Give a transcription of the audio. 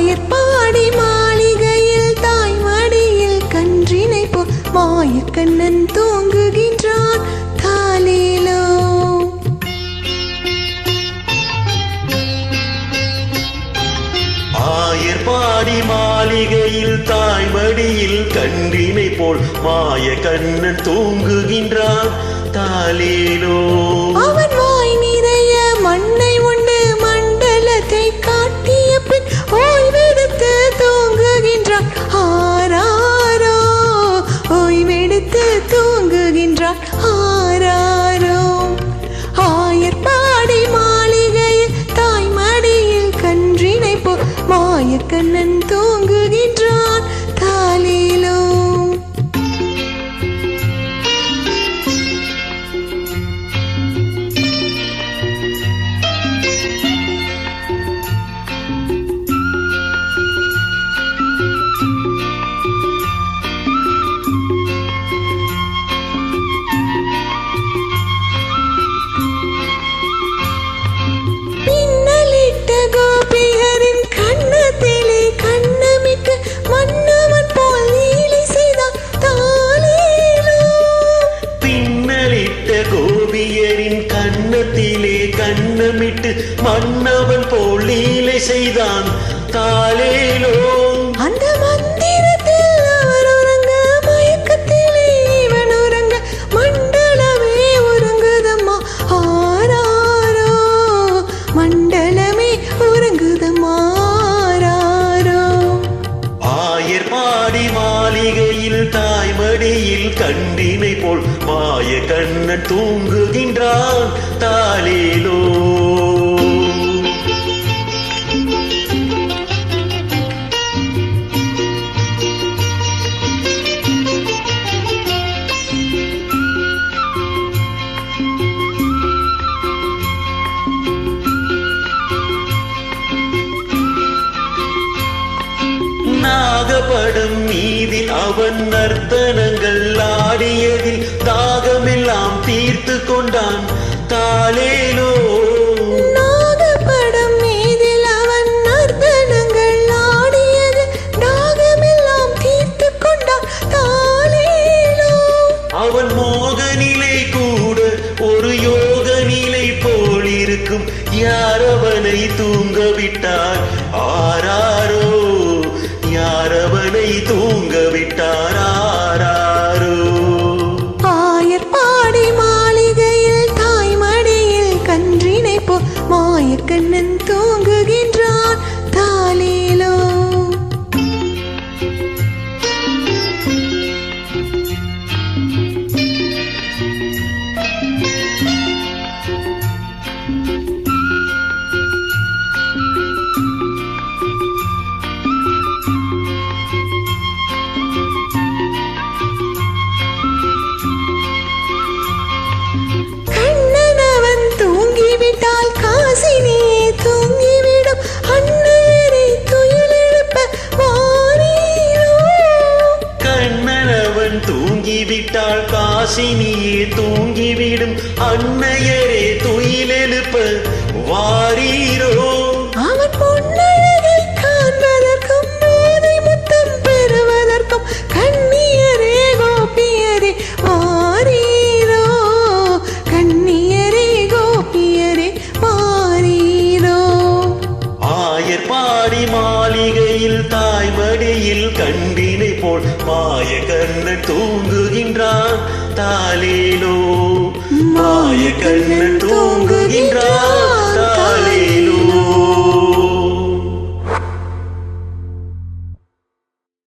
ஆயர்பாடி மாளிகையில் தாய்மடியில் கன்றினை போல் மாயக்கண்ணன் தூங்குகின்றான். தாலேலோ. ஆயர்பாடி மாளிகையில் தாய்மடியில் கன்றினை போல் மாயக்கண்ணன் தூங்குகின்றான். தாலேலோ. அவன் வாய் நிறைய மண்ணை உண்டு மண்டலத்தை காட்டிய பின் ஓய்வெடுத்து தூங்குகின்றான். ஆராரோ ஓய்வெடுத்து தூங்குகின்றான். ஆராரோ. ஆயர்பாடி மாளிகையில் தாய்மடியில் கன்றினை போல் மாயக்கண்ணன் தூங்குகின்றான். தாலேலோ. பின்னலிட்ட கோபியரின் கண்ணத்திலே கண்ணமிட்டு மன்னவன் போல் லீலை செய்தான். தாலேலோ. பின்னலிட்ட கோபியரின் கண்ணத்திலே கண்ணமிட்டு மன்னவன் போல் லீலை செய்தான். தாலேலோ. அந்த மந்திரத்தில் அவர் உறங்க மயக்கத்திலே இவன் உறங்க மண்டலமே உறங்குதம்மா. ஆராரோ மண்டலமே உறங்குதம்மா. ஆராரோ. ஆயர்பாடி மாளிகையில் தாய்மடியில் கன்றினை போல் மாயக்கண்ணன் தூங்குகின்றான். தாலேலோ. நாகப்படம் மீதில் அவன் நர்த்தனங்கள் ஆடியதில் தாகமெல்லாம் தீர்த்து கொண்டான். தாலேலோ. நாகப்படம் மீதில் அவன் நர்த்தனங்கள் ஆடியது தாகமெல்லாம் தீர்த்து கொண்டான். தாலேலோ. அவன் மோக நிலை கூட ஒரு யோக நிலை போல் இருக்கும். யார் அவனை தூங்க விட்டார்? ஆராரோ. யார் அவனை தூங்க விட்டார்? ஆராரோ. ஆயர்பாடி மாளிகையில் தாய்மடியில் கன்றினை போல் மாயக்கண்ணன் தூங்குகின்றான். தாலேலோ. கண்ணனவன் தூங்கிவிட்டால் காசினியே தூங்கிவிடும். அன்னையரை துயிலெழுப்ப வாரீரோ. கண்ணனவன் தூங்கிவிட்டால் காசினியே தூங்கிவிடும். அன்னையரே துயிலெழுப்ப வாரீரோ. அவன் பொன்னழகை காண்பதற்கும் போதை முத்தம் பெறுவதற்கும் கண்ணியரே கோபியரே வாரீரோ. கண்ணியரே கோபியரே வாரீரோ. ஆயர்பாடி மாளிகையில் தாய்மடியில் கன்றினை போல் மாயக்கண்ணன் தூங்குகின்றான். தாலேலோ. மாயக்கண்ணன் தூங்குகின்றான்.